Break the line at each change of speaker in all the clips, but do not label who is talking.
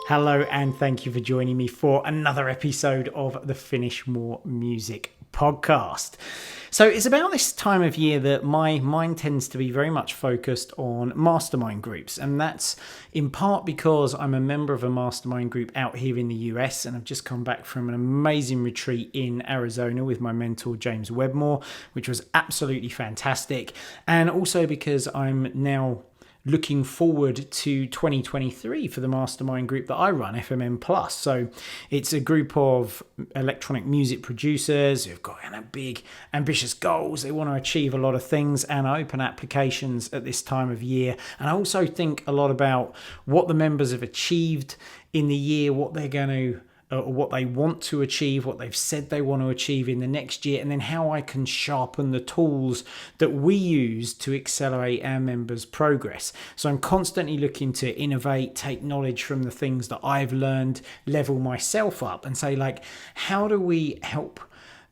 Hello, and thank you for joining me for another episode of the Finish More Music podcast. So it's about this time of year that my mind tends to be very much focused on mastermind groups, and that's in part because I'm a member of a mastermind group out here in the US, and I've just come back from an amazing retreat in Arizona with my mentor James Wedmore, which was absolutely fantastic, and also because I'm now looking forward to 2023 for the mastermind group that I run, FMM Plus. So it's a group of electronic music producers who've got big, ambitious goals. They want to achieve a lot of things, and I open applications at this time of year. And I also think a lot about what the members have achieved in the year, what they're going to or what they want to achieve, what they've said they want to achieve in the next year, and then how I can sharpen the tools that we use to accelerate our members' progress. So I'm constantly looking to innovate, take knowledge from the things that I've learned, level myself up, and say, like, how do we help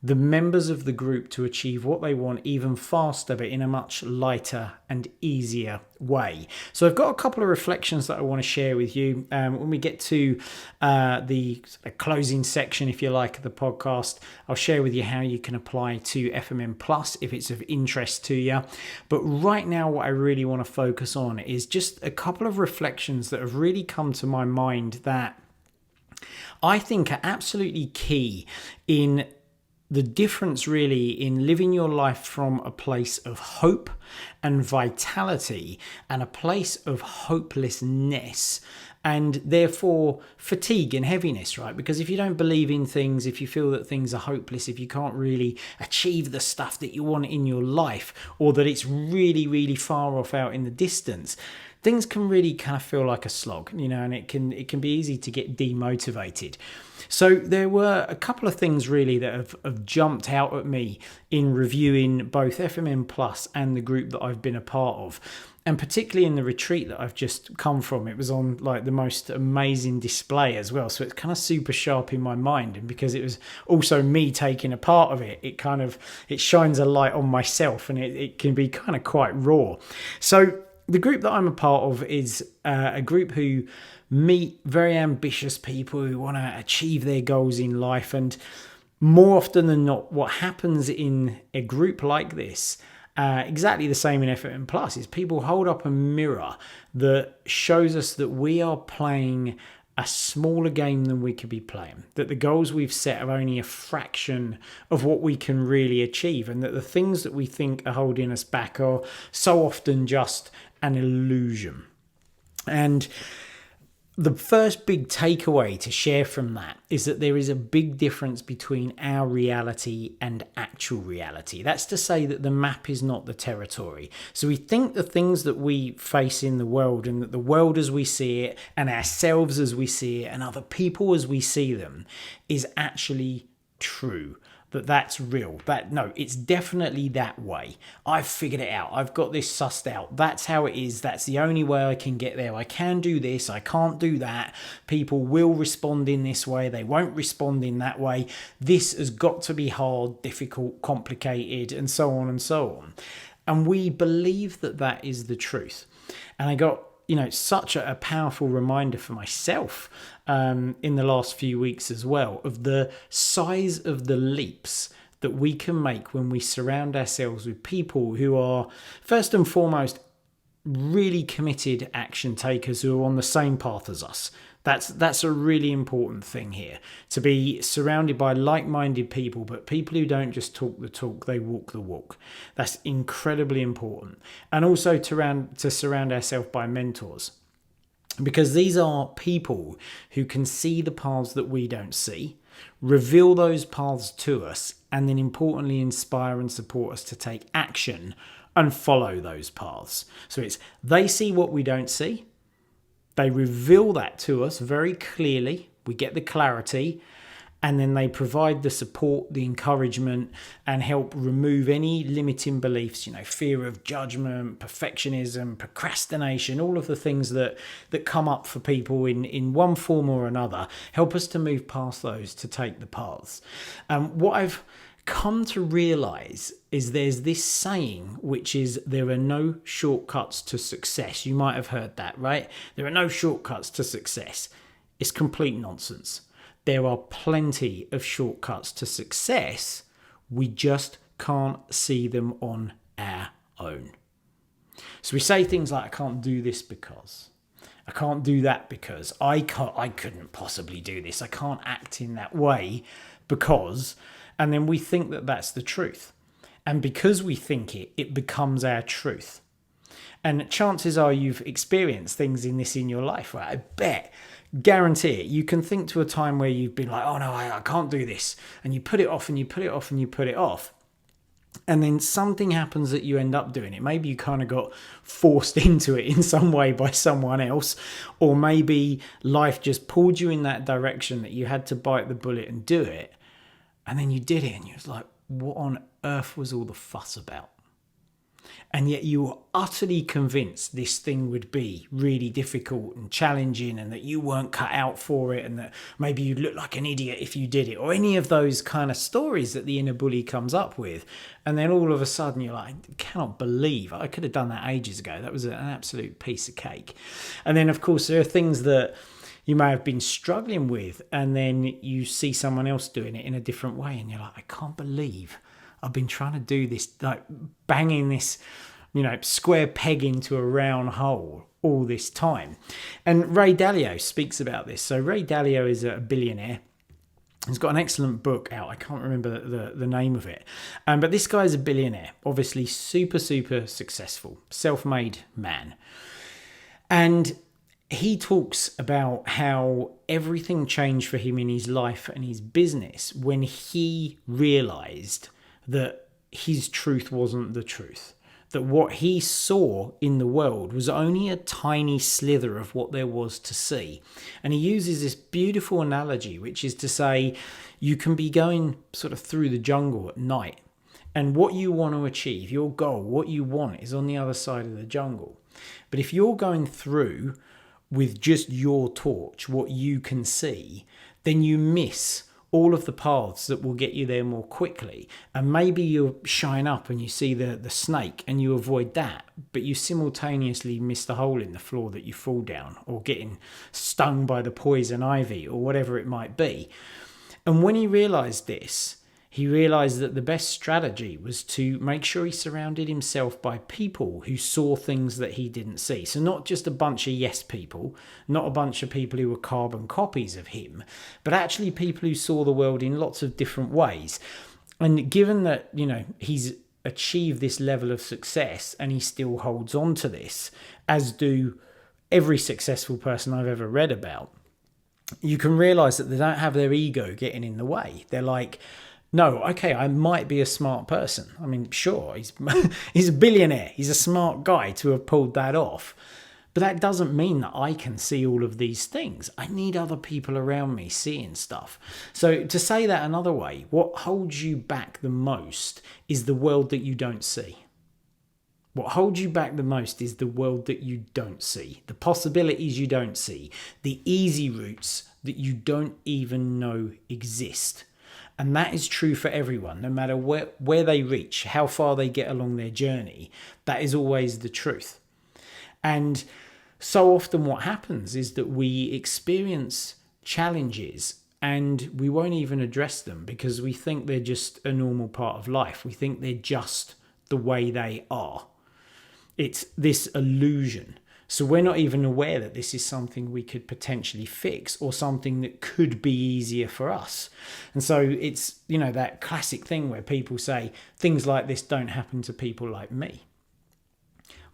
the members of the group to achieve what they want even faster, but in a much lighter and easier way. So I've got a couple of reflections that I want to share with you. When we get to the closing section, if you like, of the podcast, I'll share with you how you can apply to FMM Plus if it's of interest to you. But right now, what I really want to focus on is just a couple of reflections that have really come to my mind that I think are absolutely key in the difference really in living your life from a place of hope and vitality and a place of hopelessness and therefore fatigue and heaviness, right? Because if you don't believe in things, if you feel that things are hopeless, if you can't really achieve the stuff that you want in your life, or that it's really, really far off out in the distance, things can really kind of feel like a slog, and it can be easy to get demotivated. So there were a couple of things really that have jumped out at me in reviewing both FMM Plus and the group that I've been a part of. And particularly in the retreat that I've just come from, it was on like the most amazing display as well. So it's kind of super sharp in my mind. And because it was also me taking a part of it, it shines a light on myself, and it can be kind of quite raw. So the group that I'm a part of is a group who meet very ambitious people who want to achieve their goals in life. And more often than not, what happens in a group like this, exactly the same in FMM Plus, is people hold up a mirror that shows us that we are playing a smaller game than we could be playing, that the goals we've set are only a fraction of what we can really achieve, and that the things that we think are holding us back are so often just an illusion. And the first big takeaway to share from that is that there is a big difference between our reality and actual reality. That's to say that the map is not the territory. So we think the things that we face in the world, and that the world as we see it, and ourselves as we see it, and other people as we see them, is actually true. That's real. No, it's definitely that way. I've figured it out. I've got this sussed out. That's how it is. That's the only way I can get there. I can do this. I can't do that. People will respond in this way. They won't respond in that way. This has got to be hard, difficult, complicated, and so on and so on. And we believe that that is the truth. And I got such a powerful reminder for myself in the last few weeks as well, of the size of the leaps that we can make when we surround ourselves with people who are, first and foremost, really committed action takers who are on the same path as us. That's a really important thing here, to be surrounded by like-minded people, but people who don't just talk the talk, they walk the walk. That's incredibly important. And also to surround ourselves by mentors, because these are people who can see the paths that we don't see, reveal those paths to us, and then importantly inspire and support us to take action and follow those paths. So they see what we don't see. They reveal that to us very clearly. We get the clarity, and then they provide the support, the encouragement, and help remove any limiting beliefs, fear of judgment, perfectionism, procrastination, all of the things that come up for people in one form or another, help us to move past those to take the paths. What I've come to realize is there's this saying, which is there are no shortcuts to success. You might have heard that, right? There are no shortcuts to success. It's complete nonsense. There are plenty of shortcuts to success. We just can't see them on our own. So we say things like, I can't do this because, I can't do that because, I couldn't possibly do this. I can't act in that way because, and then we think that that's the truth. And because we think it, it becomes our truth. And chances are you've experienced things in your life, right? I bet, guarantee it. You can think to a time where you've been like, oh no, I can't do this. And you put it off and you put it off and you put it off. And then something happens that you end up doing it. Maybe you kind of got forced into it in some way by someone else. Or maybe life just pulled you in that direction that you had to bite the bullet and do it. And then you did it and you was like, what on earth was all the fuss about? And yet you were utterly convinced this thing would be really difficult and challenging and that you weren't cut out for it and that maybe you'd look like an idiot if you did it, or any of those kind of stories that the inner bully comes up with. And then all of a sudden you're like, I cannot believe I could have done that ages ago. That was an absolute piece of cake. And then, of course, there are things that you may have been struggling with and then you see someone else doing it in a different way and you're like, I can't believe I've been trying to do this, like banging this, square peg into a round hole all this time. And Ray Dalio speaks about this. So Ray Dalio is a billionaire. He's got an excellent book out. I can't remember the name of it. But this guy is a billionaire, obviously super, super successful, self-made man. And he talks about how everything changed for him in his life and his business when he realized that his truth wasn't the truth, that what he saw in the world was only a tiny slither of what there was to see. And he uses this beautiful analogy, which is to say, you can be going sort of through the jungle at night, and what you want to achieve, your goal, what you want is on the other side of the jungle. But if you're going through with just your torch, what you can see, then you miss all of the paths that will get you there more quickly. And maybe you shine up and you see the snake and you avoid that, but you simultaneously miss the hole in the floor that you fall down, or getting stung by the poison ivy, or whatever it might be. And when he realized this, he realized that the best strategy was to make sure he surrounded himself by people who saw things that he didn't see. So not just a bunch of yes people, not a bunch of people who were carbon copies of him, but actually people who saw the world in lots of different ways. And given that, he's achieved this level of success and he still holds on to this, as do every successful person I've ever read about, you can realize that they don't have their ego getting in the way. They're like, no, okay, I might be a smart person. I mean, sure, he's a billionaire. He's a smart guy to have pulled that off. But that doesn't mean that I can see all of these things. I need other people around me seeing stuff. So to say that another way, what holds you back the most is the world that you don't see. What holds you back the most is the world that you don't see, the possibilities you don't see, the easy routes that you don't even know exist. And that is true for everyone, no matter where they reach, how far they get along their journey. That is always the truth. And so often what happens is that we experience challenges and we won't even address them because we think they're just a normal part of life. We think they're just the way they are. It's this illusion. So we're not even aware that this is something we could potentially fix or something that could be easier for us. And so it's, that classic thing where people say things like this don't happen to people like me.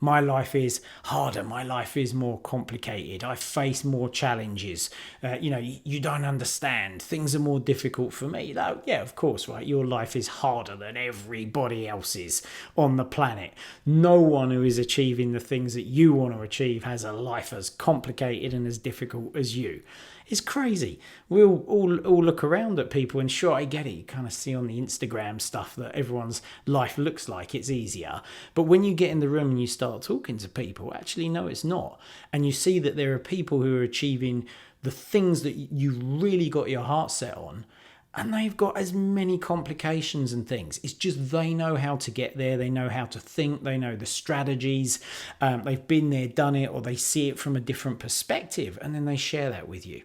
My life is harder. My life is more complicated. I face more challenges. You don't understand. Things are more difficult for me. Yeah, of course, right? Your life is harder than everybody else's on the planet. No one who is achieving the things that you want to achieve has a life as complicated and as difficult as you. It's crazy. We'll all look around at people and sure, I get it. You kind of see on the Instagram stuff that everyone's life looks like it's easier. But when you get in the room and you start talking to people, actually, no, it's not. And you see that there are people who are achieving the things that you really got your heart set on. And they've got as many complications and things. It's just they know how to get there. They know how to think. They know the strategies. They've been there, done it, or they see it from a different perspective. And then they share that with you.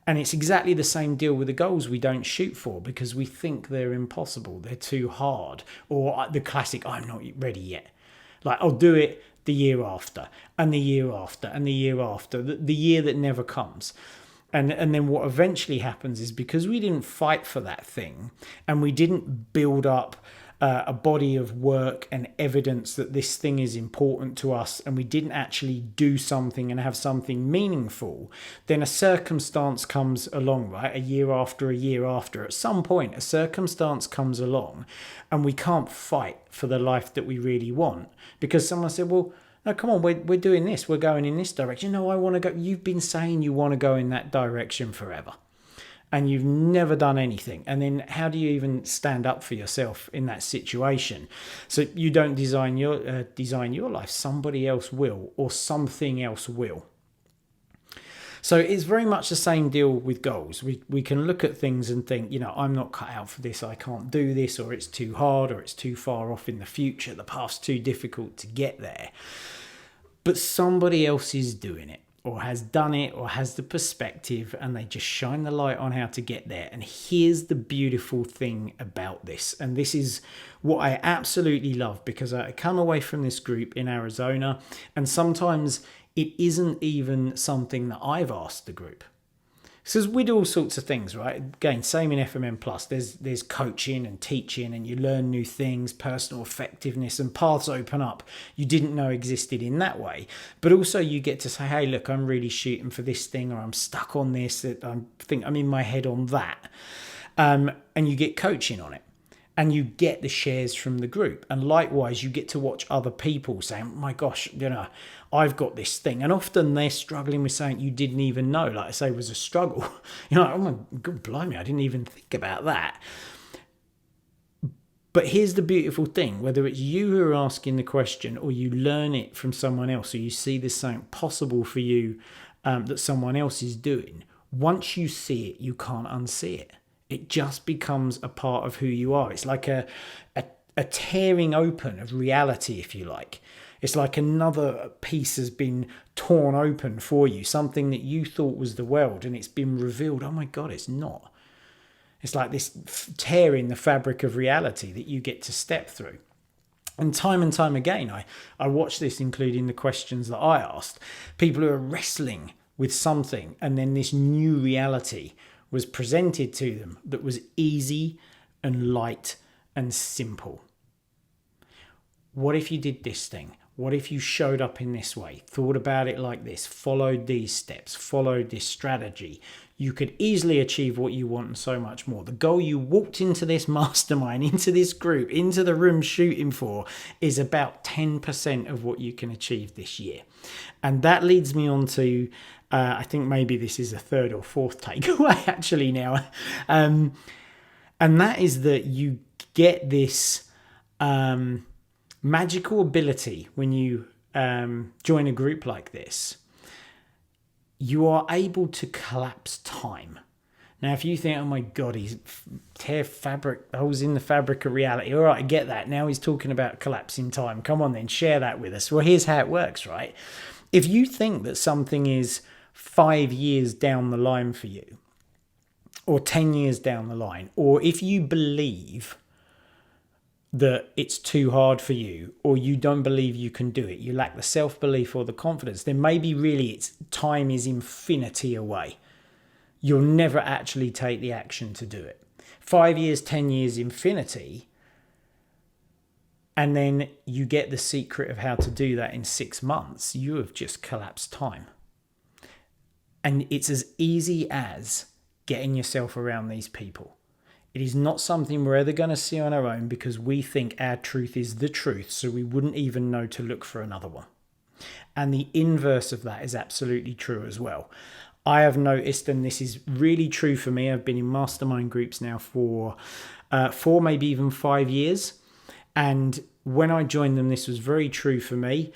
And it's exactly the same deal with the goals we don't shoot for because we think they're impossible, they're too hard, or the classic, I'm not ready yet. Like, I'll do it the year after, and the year after, and the year after, the year that never comes. And then what eventually happens is because we didn't fight for that thing and we didn't build up a body of work and evidence that this thing is important to us, and we didn't actually do something and have something meaningful, then a circumstance comes along, right? A year after, at some point, a circumstance comes along and we can't fight for the life that we really want because someone said, well, no, come on, we're doing this. We're going in this direction. No, I want to go. You've been saying you want to go in that direction forever. And you've never done anything. And then how do you even stand up for yourself in that situation? So you don't design your life. Somebody else will, or something else will. So it's very much the same deal with goals. We can look at things and think, I'm not cut out for this. I can't do this, or it's too hard, or it's too far off in the future. The path's too difficult to get there. But somebody else is doing it, or has done it, or has the perspective, and they just shine the light on how to get there. And here's the beautiful thing about this, and this is what I absolutely love, because I come away from this group in Arizona, and sometimes it isn't even something that I've asked the group. So we do all sorts of things, right? Again, same in FMM Plus. There's coaching and teaching, and you learn new things, personal effectiveness, and paths open up you didn't know existed in that way. But also you get to say, hey, look, I'm really shooting for this thing, or I'm stuck on this, I think I'm in my head on that. And you get coaching on it. And you get the shares from the group. And likewise, you get to watch other people saying, my gosh, I've got this thing. And often they're struggling with something you didn't even know, like I say, was a struggle. Oh my God, blimey, I didn't even think about that. But here's the beautiful thing, whether it's you who are asking the question, or you learn it from someone else, or you see there's something possible for you that someone else is doing, once you see it, you can't unsee it. It just becomes a part of who you are. It's like a tearing open of reality, if you like. It's like another piece has been torn open for you, something that you thought was the world, and it's been revealed, oh my God, it's not. It's like this tear in the fabric of reality that you get to step through. And time again, I watch this, including the questions that I asked. People who are wrestling with something, and then this new reality was presented to them that was easy and light and simple. What if you did this thing? What if you showed up in this way, thought about it like this, followed these steps, followed this strategy? You could easily achieve what you want and so much more. The goal you walked into this mastermind, into this group, into the room shooting for is about 10% of what you can achieve this year. And that leads me on to I think maybe this is a third or fourth takeaway actually now. And that is that you get this magical ability when you join a group like this. You are able to collapse time. Now, if you think, oh my God, he's tear holes in the fabric of reality. All right, I get that. Now he's talking about collapsing time. Come on then, share that with us. Well, here's how it works, right? If you think that something is 5 years down the line for you, or 10 years down the line, or if you believe that it's too hard for you, or you don't believe you can do it, you lack the self-belief or the confidence, then maybe really it's time is infinity away. You'll never actually take the action to do it. 5 years, 10 years, infinity, and then you get the secret of how to do that in 6 months, you have just collapsed time. And it's as easy as getting yourself around these people. It is not something we're ever going to see on our own because we think our truth is the truth, so we wouldn't even know to look for another one. And the inverse of that is absolutely true as well. I have noticed, and this is really true for me, I've been in mastermind groups now for 4, maybe even 5 years. And when I joined them, this was very true for me.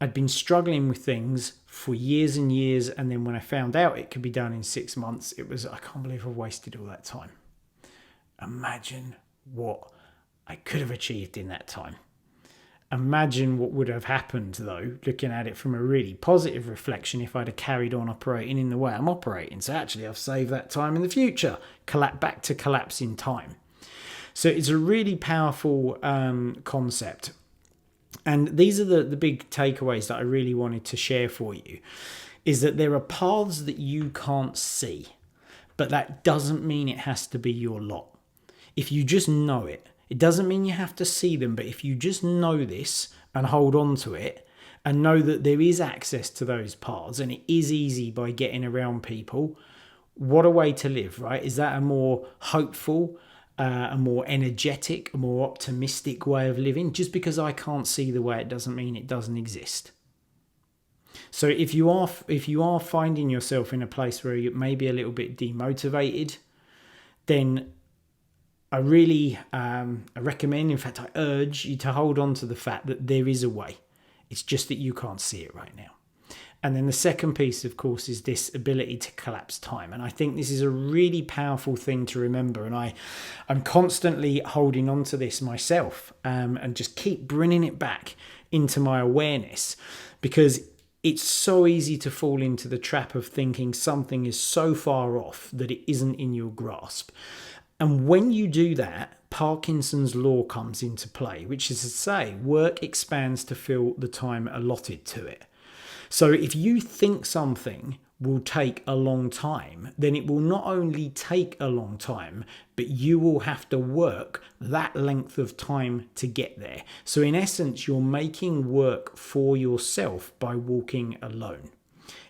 I'd been struggling with things for years and years, and then when I found out it could be done in 6 months, it was, I can't believe I've wasted all that time. Imagine what I could have achieved in that time. Imagine what would have happened, though, looking at it from a really positive reflection, if I'd have carried on operating in the way I'm operating. So actually, I've saved that time in the future. Back to collapsing time. So it's a really powerful concept. And these are the big takeaways that I really wanted to share for you, is that there are paths that you can't see, but that doesn't mean it has to be your lot. If you just know it, it doesn't mean you have to see them, but if you just know this and hold on to it and know that there is access to those paths and it is easy by getting around people, what a way to live, right? Is that a more hopeful, a more energetic, a more optimistic way of living? Just because I can't see the way, it doesn't mean it doesn't exist. So if you are finding yourself in a place where you may be a little bit demotivated, then I really I recommend, in fact, I urge you to hold on to the fact that there is a way. It's just that you can't see it right now. And then the second piece, of course, is this ability to collapse time. And I think this is a really powerful thing to remember. And I'm constantly holding on to this myself and just keep bringing it back into my awareness, because it's so easy to fall into the trap of thinking something is so far off that it isn't in your grasp. And when you do that, Parkinson's law comes into play, which is to say, work expands to fill the time allotted to it. So if you think something will take a long time, then it will not only take a long time, but you will have to work that length of time to get there. So in essence, you're making work for yourself by walking alone.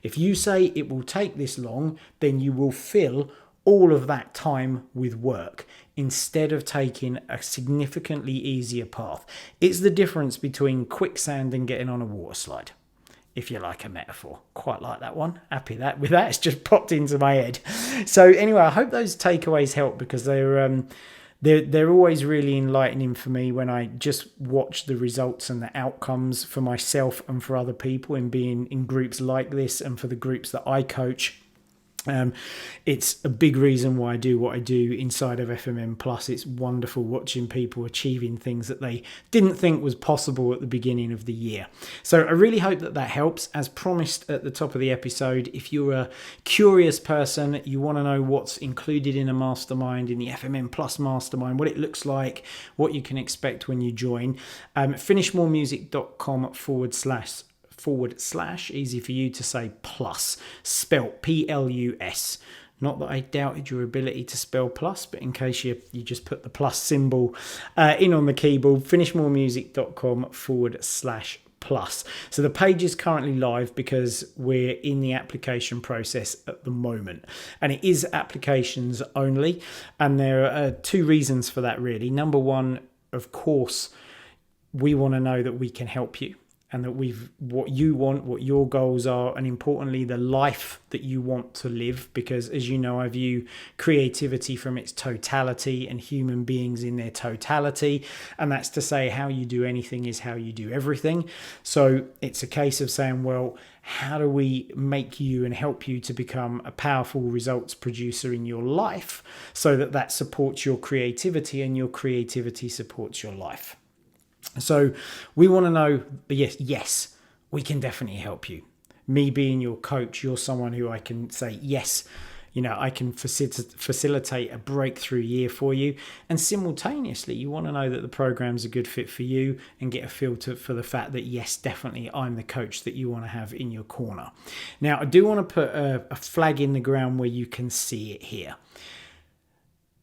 If you say it will take this long, then you will fill all of that time with work instead of taking a significantly easier path. It's the difference between quicksand and getting on a water slide, if you like a metaphor. Quite like that one. Happy with that. It's just popped into my head. So anyway, I hope those takeaways help, because they're always really enlightening for me when I just watch the results and the outcomes for myself and for other people in being in groups like this, and for the groups that I coach. It's a big reason why I do what I do inside of FMM Plus. It's wonderful watching people achieving things that they didn't think was possible at the beginning of the year. So I really hope that helps. As promised at the top of the episode, if you're a curious person, you want to know what's included in a mastermind, in the FMM Plus mastermind, what it looks like, what you can expect when you join, finishmoremusic.com/, easy for you to say, plus, spelt Plus. Not that I doubted your ability to spell plus, but in case you just put the plus symbol in on the keyboard, finishmoremusic.com/plus. So the page is currently live because we're in the application process at the moment, and it is applications only. And there are two reasons for that, really. Number one, of course, we want to know that we can help you, and that what you want, what your goals are, and importantly, the life that you want to live. Because as you know, I view creativity from its totality and human beings in their totality. And that's to say, how you do anything is how you do everything. So it's a case of saying, well, how do we make you and help you to become a powerful results producer in your life, so that supports your creativity and your creativity supports your life? So we want to know, yes, we can definitely help you. Me being your coach, you're someone who I can say, yes, I can facilitate a breakthrough year for you. And simultaneously, you want to know that the program's a good fit for you, and get a feel for the fact that, yes, definitely, I'm the coach that you want to have in your corner. Now, I do want to put a flag in the ground where you can see it here.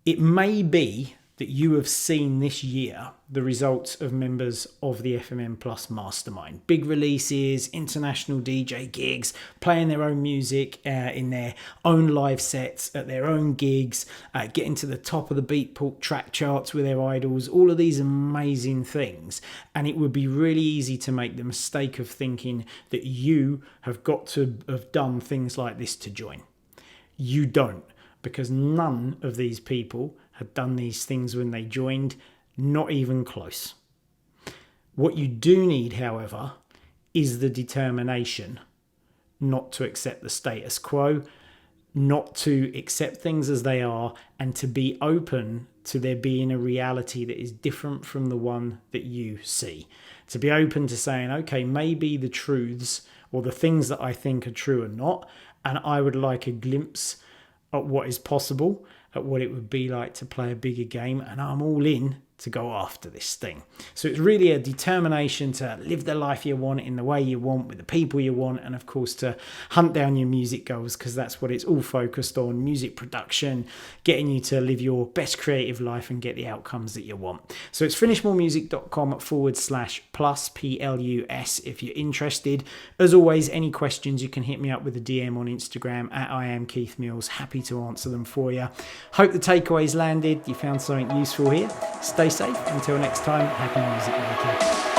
It may be that you have seen this year the results of members of the FMM Plus Mastermind. Big releases, international DJ gigs, playing their own music in their own live sets, at their own gigs, getting to the top of the Beatport track charts with their idols, all of these amazing things. And it would be really easy to make the mistake of thinking that you have got to have done things like this to join. You don't, because none of these people had done these things when they joined, not even close. What you do need, however, is the determination not to accept the status quo, not to accept things as they are, and to be open to there being a reality that is different from the one that you see. To be open to saying, okay, maybe the truths or the things that I think are true are not, and I would like a glimpse at what is possible, at what it would be like to play a bigger game, and I'm all in to go after this thing. So it's really a determination to live the life you want in the way you want, with the people you want, and of course to hunt down your music goals, because that's what it's all focused on: music production, getting you to live your best creative life and get the outcomes that you want. So it's finishmoremusic.com/plus PLUS if you're interested. As always, any questions, you can hit me up with a DM on Instagram at I am Keith Mills. Happy to answer them for you. Hope the takeaways landed, you found something useful here. Stay safe. Until next time, happy music making.